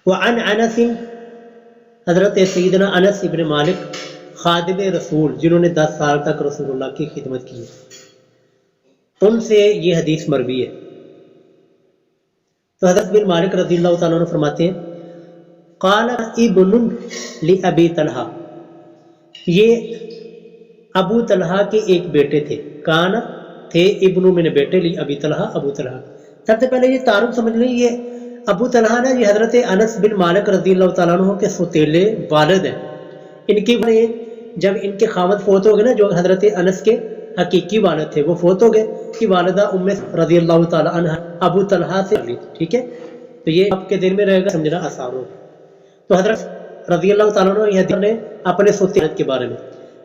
وعن انس، حضرت سیدنا انس ابن مالک خادم رسول جنہوں نے 10 سال تک رسول اللہ کی خدمت کی، ان سے یہ حدیث مروی ہے۔ تو حضرت بن مالک رضی اللہ تعالیٰ عنہ فرماتے ہیں قال ابن لأبی طلحہ، یہ ابو طلحہ کے ایک بیٹے تھے، کان تھے ابن میں نے بیٹے لی ابی طلحہ، ابو طلحہ۔ سب سے پہلے یہ تعارف سمجھ لیں، یہ ابو طلحہ نا یہ حضرت انس بن مالک رضی اللہ تعالیٰ عنہ کے سوتیلے والد ہیں۔ ان کی جب ان کے خاوند فوت ہو گئے نا، جو حضرت انس کے حقیقی والد تھے وہ فوت ہو گئے، کی والدہ ام رضی اللہ تعالیٰ عنہ ابو طلحہ سے لی، ٹھیک ہے، تو یہ آپ کے دل میں رہے گا، سمجھنا آسان ہوگا۔ تو حضرت رضی اللہ تعالیٰ عنہ یہ حدیث نے اپنے سوتیلے کے بارے میں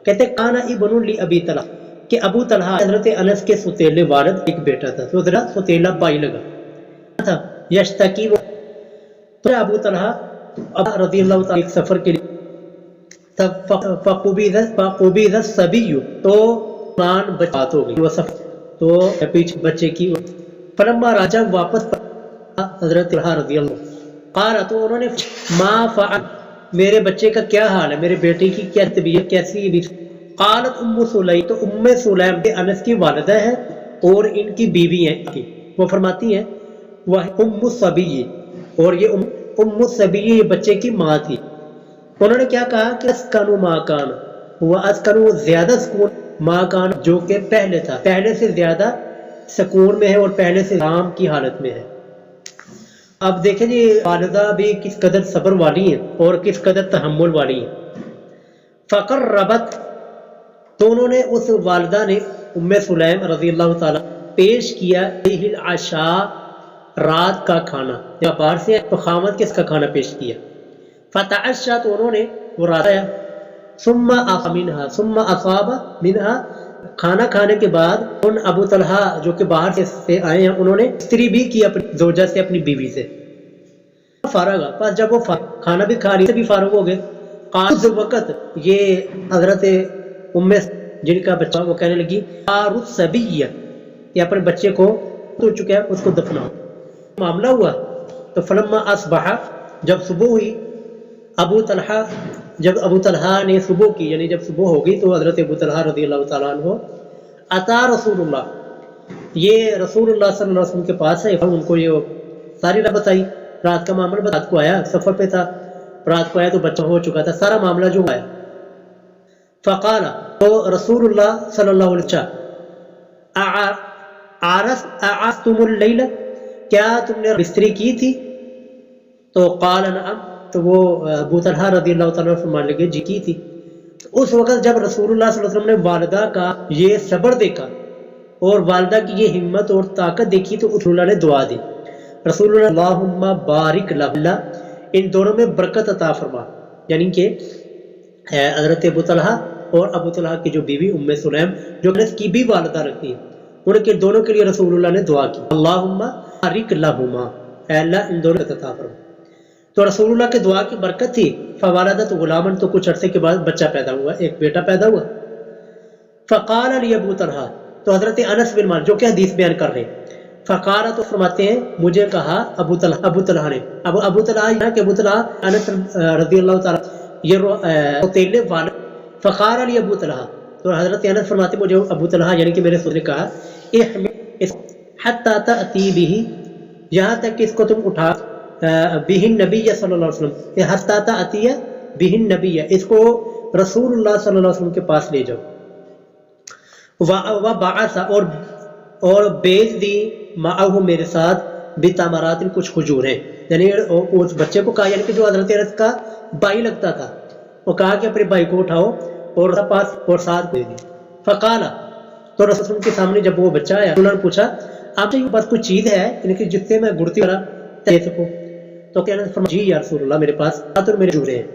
کہتے کانا ابن لی ابی طلحہ، کہ ابو طلحہ حضرت انس کے سوتیلے والد ایک بیٹا تھا، تو ذرا سوتیلا بائی لگا تھا، یشتکی وہ، تو ابو طلحہ رضی اللہ تعالیٰ ایک سفر کے لیے فقبض الصبی، تو قرآن بات ہو گئی، وہ سفر تو پیچھے بچے کی، فلما راجع واپس حضرت طلحہ رضی اللہ قال، تو انہوں نے ما فعل، میرے بچے کا کیا حال ہے، میرے بیٹے کی کیا طبیعت کیسی ہے؟ قالت ام سلیم، تو ام سلیم انس کی والدہ ہے اور ان کی بیوی ہیں، وہ فرماتی ہیں وہ ام الصبی، اور یہ ام الصبی یہ بچے کی ماں تھی۔ انہوں نے کیا کہا کہ اسکنو ما کان، وہ اسکنو زیادہ سکون ما کان جو کہ پہلے تھا، پہلے سے زیادہ سکون میں ہے اور پہلے سے آرام کی حالت میں ہے۔ اب دیکھیں جی والدہ بھی کس قدر صبر والی ہیں اور کس قدر تحمل والی ہیں۔ فقربت، تو انہوں نے اس والدہ نے ام سلیم رضی اللہ تعالیٰ پیش کیا العشاء، رات کا کھانا، یا باہر سے تو خامد کس کا کھانا پیش کیا، فتعشا، تو انہوں نے وہ رات آیا، ثم اصاب منها، کھانا کھانے کے بعد ان ابو طلحہ جو کہ باہر سے آئے ہیں انہوں نے استری بھی کی اپنی زوجہ سے، اپنی بیوی سے، فارغ، پس جب وہ کھانا بھی کھا رہی سے بھی فارغ ہو گئے، اس وقت یہ حضرت ام جن کا بچہ وہ کہنے لگی الصبی، یہ اپنے بچے کو ہو چکا ہے اس کو دفناؤ۔ معاملہ ہوا تو فلما اصبح، جب صبح ہوئی، جب ابو طلحہ نے صبح کی، یعنی جب صبح ہو گئی تو حضرت ابو طلحہ رضی اللہ تعالیٰ عنہ اتا رسول اللہ، یہ رسول اللہ صلی اللہ علیہ وسلم کے پاس ہے، ان کو یہ ساری رات بتائی، رات کا معاملہ رات کو آیا، سفر پہ تھا، رات کو آیا تو بچہ ہو چکا تھا، سارا معاملہ جو آیا۔ فقال، تو رسول اللہ صلی اللہ علیہ وسلم اعرستم اللیل، کیا تم نے بستری کی تھی؟ تو قال نعم، تو وہ ابو طلحہ رضی اللہ تعالیٰ فرمانے لگے جی کی تھی۔ اس وقت جب رسول اللہ صلی اللہ علیہ وسلم نے والدہ کا یہ صبر دیکھا اور والدہ کی یہ ہمت اور طاقت دیکھی تو رسول اللہ نے دعا دی، رسول اللہ اللہم بارک لہا، ان دونوں میں برکت عطا فرما، یعنی کہ حضرت ابو طلحہ اور ابو طلحہ کی جو بیوی ام سلیم جو انس کی بھی والدہ رکھتی ہیں، ان کے دونوں کے لیے رسول اللہ نے دعا کی، اللہم بارک لہما، اے اللہ ان دونوں کو عطا فرما۔ تو رسول اللہ کے دعا کی برکت تھی، فوالدت غلامن، تو کچھ عرصے کے بعد بچہ پیدا ہوا، ایک بیٹا پیدا ہوا۔ فقال علی ابو طلحہ، تو حضرت انس بن مالک جو کہ حدیث بیان کر رہے ہیں، فقال، تو فرماتے ہیں مجھے کہا ابو طلحہ نے، ابو طلحہ یہاں کہ ابو طلحہ انس رضی اللہ تعالیٰ یہ سوتیلے والد، فقال علی ابو طلحہ، تو حضرت انس فرماتے مجھے ابو طلحہ یعنی کہ میرے سوتے نے کہا احمل حتی تأتی به، یہاں تک کہ اس کو تم اٹھا، بہ النبی صلی اللہ علیہ وسلم، حتی تأتی بہ النبی، اس کو رسول اللہ صلی اللہ علیہ وسلم کے پاس لے جاؤ، وبعث، اور بیچ دی معه میرے ساتھ بتمرات، کچھ کھجور ہیں، یعنی اس بچے کو کہا، یعنی کہ جو حضرت انس کا بھائی لگتا تھا، وہ کہا کہ اپنے بھائی کو اٹھاؤ اور پاس اور ساتھ دے دی۔ فقال، تو رسول کے سامنے جب وہ بچہ آیا انہوں نے پوچھا آپ کے پاس کوئی چیز ہے یعنی کہ جس سے میں گڑتی کرا دے سکوں؟ تو کہنا فرمایا جی یا رسول اللہ میرے پاس اور میرے کھجورے ہیں۔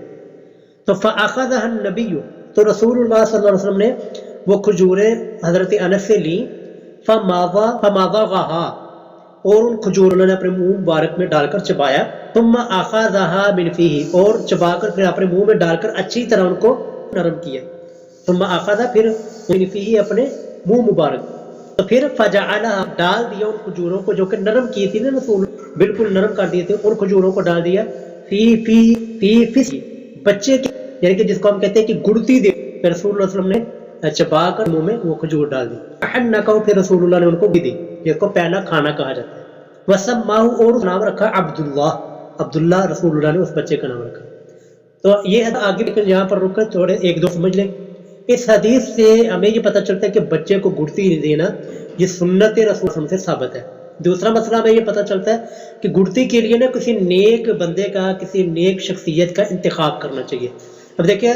تو فاخذها النبی، تو رسول اللہ صلی اللہ علیہ وسلم نے وہ کھجوریں حضرت انس سے لی، فماضغها، اور ان کھجوروں نے اپنے منہ مبارک میں ڈال کر چبایا، ثم اخذها من فیہ، اور چبا کر پھر اپنے منہ میں ڈال کر اچھی طرح ان کو نرم کیا، ثم اخذ، پھر من فیہ اپنے منہ مبارک، تو پھر فجعلها، ڈال دیا ان کھجوروں کو جو کہ نرم کی تھی نا رسول، بالکل نرم کر دیے تھے، ان کھجوروں کو ڈال دیا، فی فس بچے کے، یعنی کہ جس کو ہم کہتے ہیں کہ گڑتی دے، پھر رسول اللہ صلی اللہ علیہ وسلم نے چبا کر منہ میں وہ کھجور ڈال دی. حنکہ، پھر رسول اللہ نے ان کو بھی دی، جس کو پہلا کھانا کہا جاتا ہے. وسماہ، اور نام رکھا عبداللہ، عبداللہ رسول اللہ نے اس بچے کا نام رکھا. تو یہ آگے لیکن یہاں پر رک کر تھوڑے ایک دو سمجھ لیں. اس حدیث سے ہمیں یہ پتہ چلتا ہے کہ بچے کو گڑتی دینا یہ سنت رسول اللہ سے ثابت ہے. دوسرا مسئلہ ہمیں یہ پتہ چلتا ہے کہ گڑتی کے لیے نا کسی نیک بندے کا، کسی نیک شخصیت کا انتخاب کرنا چاہیے. اب دیکھیں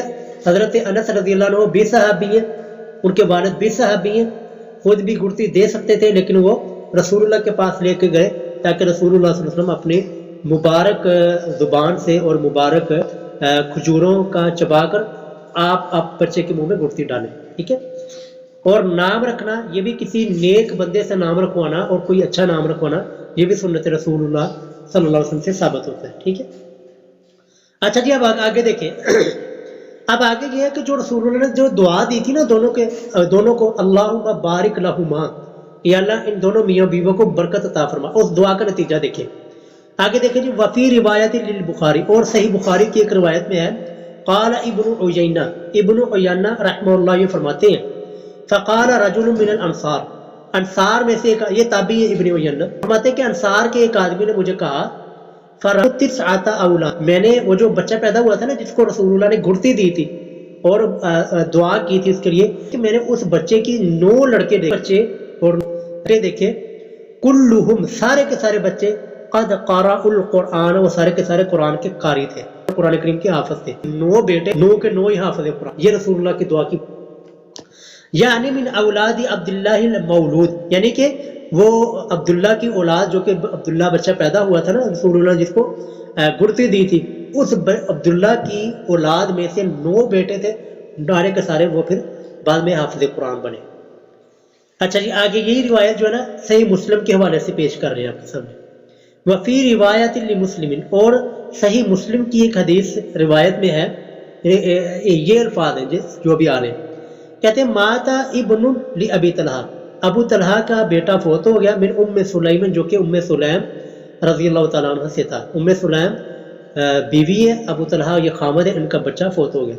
حضرت انس رضی اللہ عنہ بھی صحابی ہیں، ان کے والد بھی صحابی ہیں، خود بھی گڑتی دے سکتے تھے، لیکن وہ رسول اللہ کے پاس لے کے گئے تاکہ رسول اللہ صلی اللہ علیہ وسلم اپنی مبارک زبان سے اور مبارک کھجوروں کا چبا کر آپ بچے کے منہ میں گڑتی ڈالیں. ٹھیک ہے. اور نام رکھنا یہ بھی کسی نیک بندے سے نام رکھوانا اور کوئی اچھا نام رکھوانا یہ بھی سنت رسول اللہ صلی اللہ علیہ وسلم سے ثابت ہوتا ہے. ٹھیک ہے. اچھا جی اب آگے دیکھیں. اب آگے یہ ہے کہ جو رسول اللہ نے جو دعا دی تھی نا دونوں کو، اللہم بارک لہما، یا اللہ ان دونوں میاں بیوہ کو برکت عطا فرما، اس دعا کا نتیجہ دیکھیں. آگے دیکھیں جی وفی روایت للبخاری، اور صحیح بخاری کی ایک روایت میں ہے قال ابن عیینہ رحمہ اللہ یہ فرماتے ہیں فقال رجل من الانصار، انصار میں سے ایک، یہ تابعی ہے ابن عیینہ، فرماتے ہیں کہ انصار کے ایک آدمی نے مجھے کہا فرأیت تسعۃ اولاد، میں نے وہ جو بچہ پیدا ہوا تھا نا جس کو رسول اللہ نے گڑتی دی تھی اور دعا کی تھی اس کے لیے، کہ میں نے اس بچے کی 9 لڑکے دیکھے کلہم، سارے کے سارے بچے قد قرأوا القرآن، وہ سارے کے سارے قرآن کے قاری تھے، قرآن کریم کے حافظ تھے. 9 بیٹے، 9 کے 9 ہی حافظ قرآن. یہ رسول اللہ کی دعا کی. یعنی من اولاد عبداللہ المولود، یعنی کہ وہ عبداللہ کی اولاد جو کہ عبداللہ بچہ پیدا ہوا تھا نا رسول اللہ جس کو گڑتی دی تھی، اس عبداللہ کی اولاد میں سے 9 بیٹے تھے، سارے کے سارے وہ پھر بعد میں حافظ قرآن بنے. اچھا جی آگے یہی روایت جو ہے نا صحیح مسلم کے حوالے سے پیش کر رہے ہیں آپ کے سامنے. وفی روایت لمسلم، اور صحیح مسلم کی ایک حدیث روایت میں ہے، یہ الفاظ ہیں جو بھی آ رہے ہیں. کہتے ہیں ماتا ابن لابی طلحہ، ابو طلحہ کا بیٹا فوت ہو گیا، من ام سلیم، جو کہ ام سلیم رضی اللہ تعالیٰ عنہ سے تھا. ام سلیم بیوی ہے، ابو طلحہ یہ خامد ہے، ان کا بچہ فوت ہو گیا.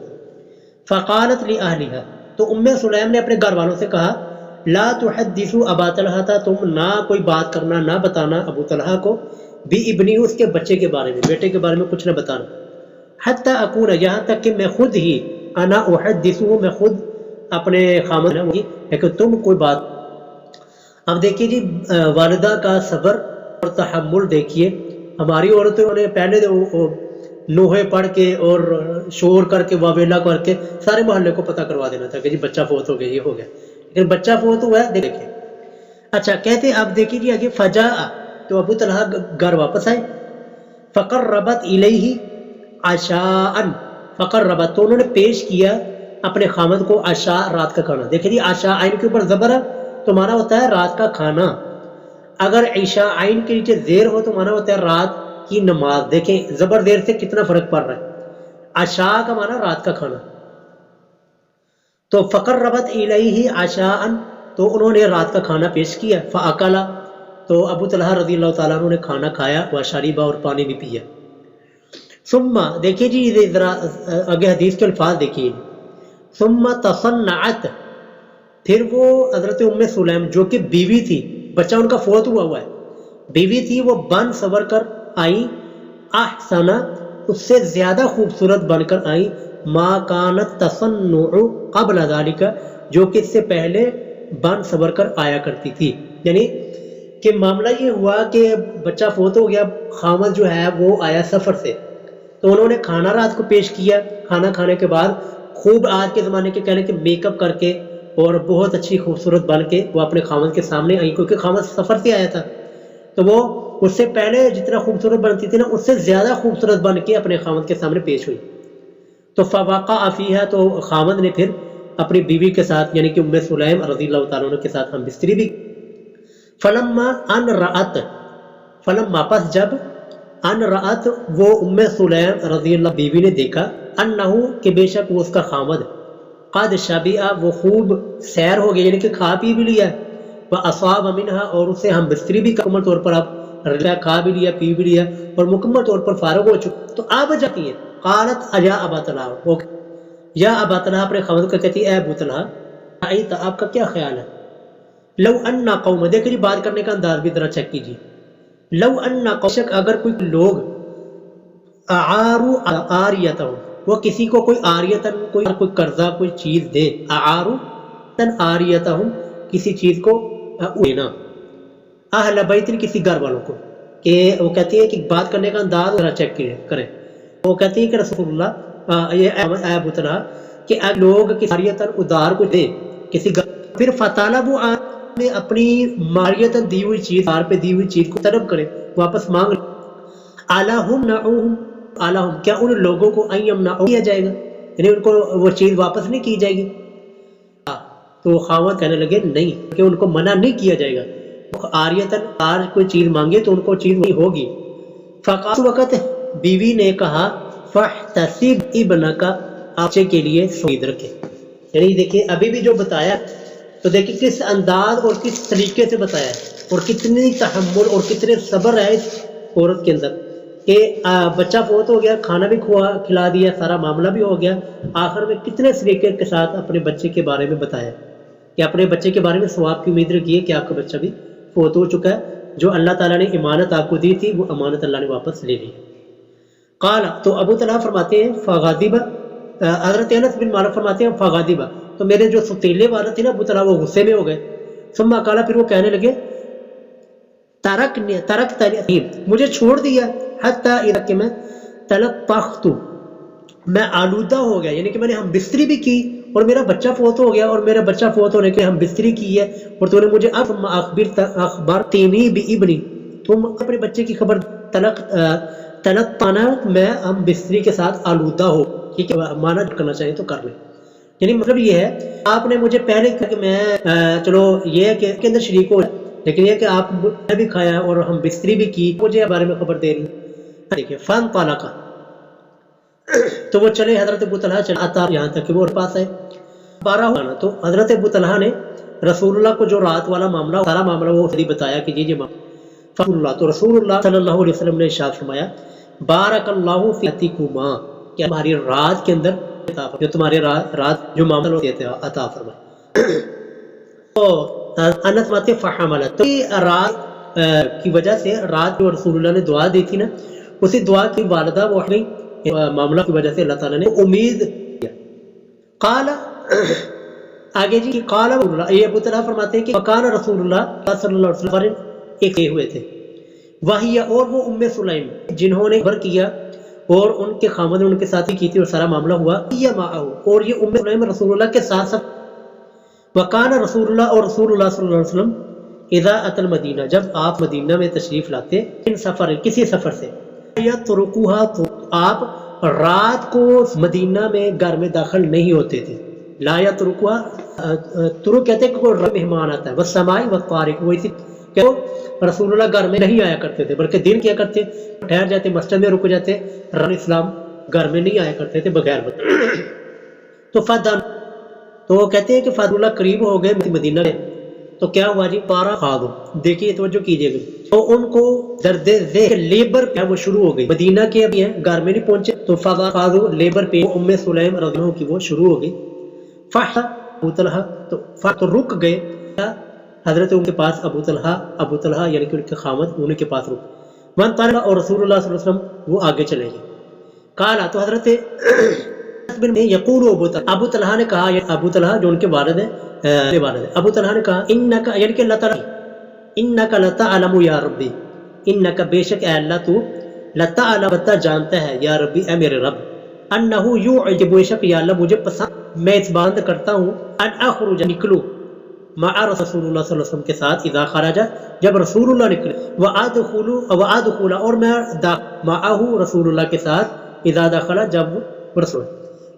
فقالت لاہلھا، تو ام سلیم نے اپنے گھر والوں سے کہا لا تحدثوا ابا طلحہ، تم نہ کوئی بات کرنا، نہ بتانا ابو طلحہ کو، بی ابنی، اس کے بچے کے بارے میں، بیٹے کے بارے میں کچھ نہ بتانا، حتی اکون، یہاں تک کہ میں خود ہی، انا احدثہ، میں خود اپنے خامد ہوں گی، لیکن تم کوئی بات. اب دیکھیے جی والدہ کا صبر اور تحمل دیکھیے. ہماری عورتوں نے پہلے نوحے پڑھ کے اور شور کر کے واویلا کر کے سارے محلے کو پتہ کروا دینا تھا کہ جی بچہ فوت ہو گیا، یہ ہو گیا، لیکن بچہ فوت ہوا ہے دیکھیں. اچھا کہتے ہیں اب دیکھیے جی آگے فجاء، تو ابو طلحہ گھر واپس آئے. فقربت الیہ عشاء، فقربت، تو انہوں نے پیش کیا اپنے خامد کو عشاء، رات کا کھانا. دیکھیں جی عشاء عین کے اوپر زبر ہے تو مانا ہوتا ہے رات کا کھانا، اگر عشاء عین کے نیچے زیر ہو تو مانا ہوتا ہے رات کی نماز. دیکھیں زبر زیر سے کتنا فرق پڑ رہا ہے. عشاء کا مانا رات کا کھانا. تو فقربت الیہ عشاء، تو انہوں نے رات کا کھانا پیش کیا. فاکل، تو ابو طلحہ رضی اللہ تعالیٰ عنہ نے کھانا کھایا، وشرب، اور پانی بھی پیا. ثم، دیکھیے جی ذرا آگے حدیث کے الفاظ دیکھیے. ثم تصنعت، پھر وہ حضرت ام سلیم جو کہ بیوی تھی، بچہ ان کا فوت ہوا ہے، بیوی تھی، وہ بن سور کر آئی، احسن، اس سے زیادہ خوبصورت بن کر آئی، ما کانت تصنع قبل ذالک، جو کہ اس سے پہلے بن سور کر آیا کرتی تھی. یعنی کہ معاملہ یہ ہوا کہ بچہ فوت ہو گیا، خامد جو ہے وہ آیا سفر سے، تو انہوں نے کھانا رات کو پیش کیا. کھانا کھانے کے بعد خوب آج کے زمانے کے کہنے کہ میک اپ کر کے اور بہت اچھی خوبصورت بن کے وہ اپنے خامد کے سامنے آئی، کیونکہ خامد سفر سے آیا تھا، تو وہ اس سے پہلے جتنا خوبصورت بنتی تھی نا اس سے زیادہ خوبصورت بن کے اپنے خامد کے سامنے پیش ہوئی. تو فوقع فیہا، تو خامد نے پھر اپنی بیوی کے ساتھ یعنی کہ ام سلیم رضی اللہ تعالیٰ عنہ کے ساتھ ہم بستری بھی. فلما ان رأت، فلما، پس جب، ان رأت، وہ ام سلیم رضی اللہ بیوی نے دیکھا، انہو، کہ بے شک وہ اس کا خامد، قد شبع، وہ خوب سیر ہو گیا، یعنی کہ کھا پی بھی لیا ہے، واصاب منہا، اور اسے ہم بستری بھی مکمل طور پر اب کھا بھی لیا پی بھی لیا اور مکمل طور پر فارغ ہو چکا، تو آپ جاتی ہیں قالت اجا ابا طلحہ، یا ابا طلحہ اپنے خاوند کو کہتی ہے اے ابو طلحہ رأیت آپ کا کیا خیال ہے، لو ان قوم، دیکھیں بات کرنے کا انداز بھی ذرا چیک کیجیے، لو ان قوم، شک اگر کوئی لوگ اعارو آریتہم، وہ کسی کو کوئی آریتن کوئی قرضہ کوئی چیز دے، اعارو تن آریتہم کسی چیز کو دینا، اہل بیتن کسی گھر والوں کو، کہ وہ کہتی ہے کہ بات کرنے کا انداز ذرا چیک کریں، وہ کہتی ہے کہ رسول اللہ یہ اے ابو طلحہ کہ لوگ کسی آریتن ادھار کو دے کسی گھر، پھر فطالبوا میں اپنی ماریتن دی ہوئی چیز دار پہ دی ہوئی چیز کو طلب کرے واپس مانگ، الہم نعوہم، الہم کیا ان لوگوں کو ایمنعو کیا جائے گا، یعنی ان کو وہ چیز واپس نہیں کی جائے گی، تو خاوند کہنے لگے نہیں کہ ان کو منع نہیں کیا جائے گا، آریتن آر کوئی چیز مانگے تو ان کو چیز نہیں ہوگی، فقال وقت بیوی نے کہا فاحتسب ابنک، بچے کے لیے امید رکھے، یعنی دیکھیں ابھی بھی جو بتایا تو دیکھیں کس انداز اور کس طریقے سے بتایا ہے اور کتنی تحمل اور کتنے صبر ہے اس عورت کے اندر کہ بچہ فوت ہو گیا، کھانا بھی کھلا دیا، سارا معاملہ بھی ہو گیا، آخر میں کتنے سلیقے کے ساتھ اپنے بچے کے بارے میں بتایا کہ اپنے بچے کے بارے میں ثواب کی امید رکھیے کہ آپ کا بچہ بھی فوت ہو چکا ہے، جو اللہ تعالیٰ نے امانت آپ کو دی تھی وہ امانت اللہ نے واپس لے لی۔ قال، تو ابو طلحہ فرماتے ہیں فغاضب، حضرت انس بن مالک فرماتے ہیں فغاضب، تو میرے جو ستیلے والے تھے نا ابو طلحہ وہ غصے میں ہو گئے، ثم قال، پھر وہ کہنے لگے ترکتنی، مجھے چھوڑ دیا، حتی اذا کہ میں تلطخت، میں آلودہ ہو گیا، یعنی کہ میں نے ہم بستری بھی کی اور میرا بچہ فوت ہو گیا، اور میرا بچہ فوت ہونے کے ہم بستری کی ہے، اور تو نے مجھے اخبرتنی بابنی، تم اپنے بچے کی خبر تلقانا، میں ہم بستری کے ساتھ آلودہ ہو، ٹھیک ہے، مانا کرنا چاہیں تو کر لیں، یعنی مطلب یہ ہے آپ نے مجھے پہلے کہا کہ میں چلو یہ ہے کہ کے اندر شریک ہو، لیکن یہ کہ آپ نے بھی کھایا اور ہم بستری بھی کی، مجھے بارے میں خبر دے رہی، دیکھیں فن طالقہ، تو وہ چلے، حضرت ابو طلحہ چلا آتا یہاں تک کہ وہ پاس آئے، 12 ہونا، تو حضرت ابو طلحہ نے رسول اللہ کو جو رات والا معاملہ سارا معاملہ وہ خود ہی بتایا کہ یہ رسول اللہ، تو رسول اللہ صلی اللہ علیہ وسلم نے ارشاد فرمایا بارک اللہ فی اتیکما، کہ ہماری رات کے اندر جو تمہارے رات جو معاملہ ہوتے تھے عطا فرمائے، تو انس ماتے فحملت، تو رات کی وجہ سے رات جو رسول اللہ نے دعا دی تھی نا، اسی دعا کی والدہ وہ گئی، معاملہ کی وجہ سے اللہ تعالیٰ نے امید کیا۔ قال، آگے جی قال، یہ ابو طلحہ فرماتے ہیں کہ وکان رسول اللہ صلی اللہ علیہ وسلم ایک ہوئے تھے، وہی اور وہ ام سلیم جنہوں نے خبر کیا اور ان کے خامد نے ان کے ساتھ ہی کی تھی اور سارا معاملہ ہوا، اور یہ ام سلیم رسول اللہ کے ساتھ ساتھ، وکان رسول اللہ، اور رسول اللہ صلی اللہ علیہ وسلم اذا اتى المدینہ، جب آپ مدینہ میں تشریف لاتے ان سفر کسی سفر سے، یترکوها، تو آپ رات کو مدینہ میں گھر میں داخل نہیں ہوتے تھے، لا یترکوها، ترک کہتے ہیں کہ کوئی مہمان آتا ہے، والسماء والطارق، وہ اسی کہ رسول اللہ گھر میں نہیں آیا کرتے تھے بلکہ دن کیا کرتے، ٹھہر جاتے مسجد میں رک جاتے، رسول اسلام گھر میں نہیں آیا کرتے تھے بغیر تو فدن، تو وہ کہتے ہیں کہ فضل اللہ قریب ہو گئے مدینہ میں، تو کیا ہوا جی پارا خادو، دیکھیے توجہ کیجیے گا، تو ان کو درد ذیل لیبر پہ وہ شروع ہو گئی، مدینہ کے ابھی ہیں گھر میں نہیں پہنچے، تو فضا خادو لیبر پہ ام سلیم رضی اللہ عنہ کی وہ شروع ہو گئی، فح ابو طلحہ، تو رک گئے حضرت ان کے پاس ابو طلحہ یعنی کہ ان کے خامد ان کے پاس رک، من طلحہ، اور رسول اللہ صلی اللہ علیہ وسلم وہ آگے چلے گئے، کالا، تو حضرت یقول ابو طلحہ نے کہا، ابو طلحہ جو ان کے والد ہیں ابو طلحہ نے کہا انکا، یعنی کہ اللہ تعالیٰ، انکا لتعلم یا ربی، انکا بے شک اے اللہ تو لتعلم بتا جانتا ہے یا ربی اے میرے رب، انہو یعجب، بے شک یا اللہ مجھے پسند، میں اس بات کرتا ہوں، ان اخرج نکلو، مع رسول اللہ صلی اللہ علیہ وسلم کے ساتھ، اذا خرج جب رسول اللہ نکلے، وادخل اور میں معه رسول اللہ کے ساتھ، اذا دخل جب رسول،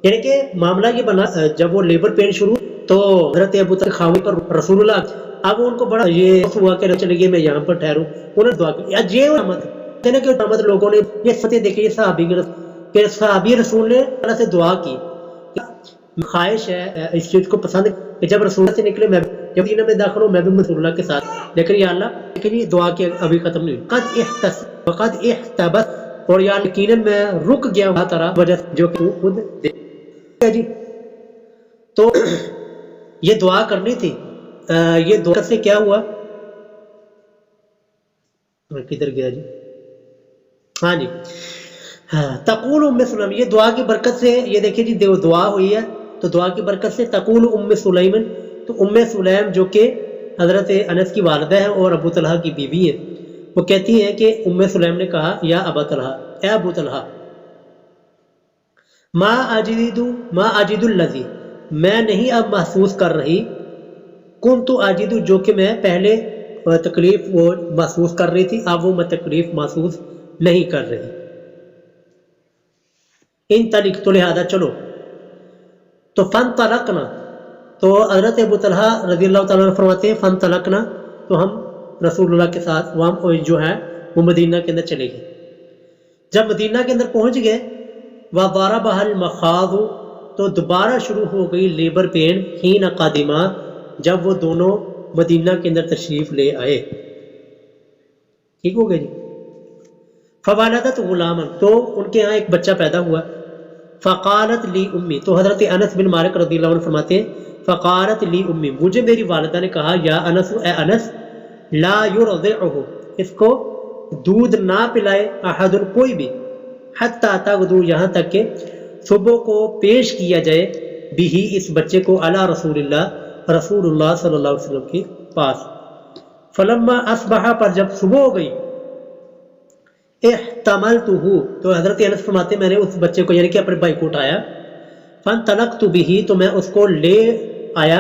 یعنی کہ معاملہ یہ بنا جب وہ لیبر پین شروع تو حضرت ابو طلحہ خاوی پر رسول اللہ، اب ان کو بڑا یہ ہوا کہ چلے گئے میں یہاں پر ٹھہروں، انہوں نے دعا کی، یہ رحمت کہ رحمت لوگوں نے یہ فتح دیکھے، یہ صحابی رسول نے اللہ سے دعا کی، خواہش ہے اس چیز کو پسند کہ جب رسول سے نکلے میں جب مدینہ میں داخل ہو میں بھی رسول اللہ کے ساتھ، لیکن یا اللہ لیکن یہ دعا کے ابھی ختم نہیں ہوئی، قد احتبس، اور یا یقیناً میں رک گیا ہوں ترا وجہ جو کہ خود دے جی۔ تو یہ دعا کرنی تھی، یہ دعا سے کیا ہوا، کدھر گیا جی، ہاں جی، تقول ام سلیم، یہ دعا کی برکت سے، یہ دیکھیں جی دعا ہوئی ہے تو دعا کی برکت سے تقول ام سلیم، تو ام سلیم جو کہ حضرت انس کی والدہ ہے اور ابو طلحہ کی بیوی ہے، وہ کہتی ہیں کہ ام سلیم نے کہا یا ابا طلحہ، اے ابو طلحہ، ما اجد الذی، میں نہیں اب محسوس کر رہی، کنت اجد، جو کہ میں پہلے تکلیف وہ محسوس کر رہی تھی، اب وہ میں تکلیف محسوس نہیں کر رہی، ان طریق تو لہذا چلو، تو فن طلقنا، تو حضرت ابو طلحہ رضی اللہ تعالیٰ عنہ فرماتے ہیں فن طلقنا، تو ہم رسول اللہ کے ساتھ وہاں جو ہے وہ مدینہ کے اندر چلے گئے۔ جب مدینہ کے اندر پہنچ گئے، وَضَرَبَهَا الْمَخَاضُ، تو دوبارہ شروع ہو گئی لیبر پین، حین قادمہ، جب وہ دونوں مدینہ کے اندر تشریف لے آئے، ٹھیک ہو گئے جی۔ فوالدت غلاما، تو ان کے ہاں ایک بچہ پیدا ہوا، فقالت لی امی، تو حضرت انس بن مالک رضی اللہ عنہ فرماتے ہیں فقالت لی امی، مجھے میری والدہ نے کہا یا انس، اے انس، لا یرضعہ، اس کو دودھ نہ پلائے، احد، کوئی بھی، حتی تغدو، یہاں تک کہ صبح کو پیش کیا جائے، بھی اس بچے کو، علی رسول اللہ، رسول اللہ صلی اللہ علیہ وسلم کے پاس۔ فلما اصبح، پر جب صبح ہو گئی، احتملتہ، تو حضرت انس فرماتے میں نے اس بچے کو یعنی کہ اپنے بھائی کو اٹھایا، فانطلقت به، تو میں اس کو لے آیا،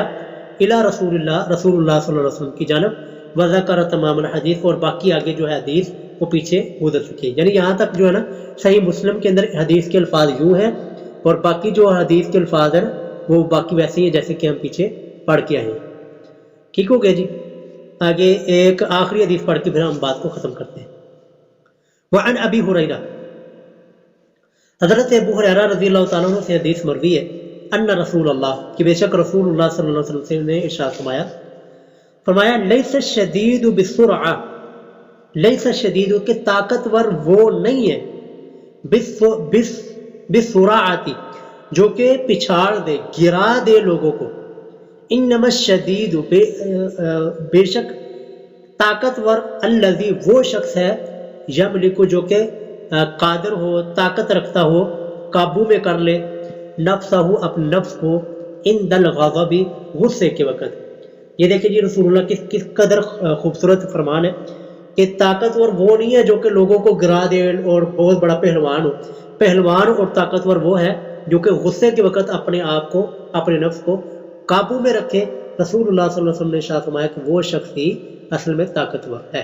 الی رسول اللہ، رسول اللہ صلی اللہ علیہ وسلم کی جانب، وذکر تمام الحدیث، اور باقی آگے جو ہے حدیث وہ پیچھے گزر چکی ہے، یعنی یہاں تک جو ہے نا صحیح مسلم کے اندر حدیث کے الفاظ یوں ہیں، اور باقی جو حدیث کے الفاظ ہیں وہ باقی ویسے ہی ہیں جیسے کہ ہم پیچھے پڑھ کے آئے ہیں، ٹھیک ہو گیا جی۔ آگے ایک آخری حدیث پڑھ کے پھر ہم بات کو ختم کرتے ہیں۔ وعن ابی ہریرہ، حضرت ابو ہریرہ رضی اللہ تعالیٰ عنہ سے حدیث مروی ہے، ان رسول اللہ، کہ بے شک رسول اللہ صلی اللہ علیہ وسلم نے ارشاد فرمایا لیس الشدید بالسرعہ، لیس الشدید، کہ طاقتور وہ نہیں ہے، بالسرعہ، جو کہ پچھاڑ دے، گرا دے لوگوں کو، انما الشدید، بے شک طاقتور، الذی، وہ شخص ہے، یملک، جو کہ قادر ہو، طاقت رکھتا ہو، قابو میں کر لے، نفسہ، اپنے نفس کو، عند الغضب، غصے کے وقت۔ یہ دیکھیں جی رسول اللہ کس قدر خوبصورت فرمان ہے کہ طاقتور وہ نہیں ہے جو کہ لوگوں کو گرا دے اور بہت بڑا پہلوان ہو، پہلوان اور طاقتور وہ ہے جو کہ غصے کے وقت اپنے آپ کو، اپنے نفس کو قابو میں رکھے۔ رسول اللہ صلی اللہ علیہ وسلم نے ارشاد فرمایا کہ وہ شخص ہی اصل میں طاقتور ہے۔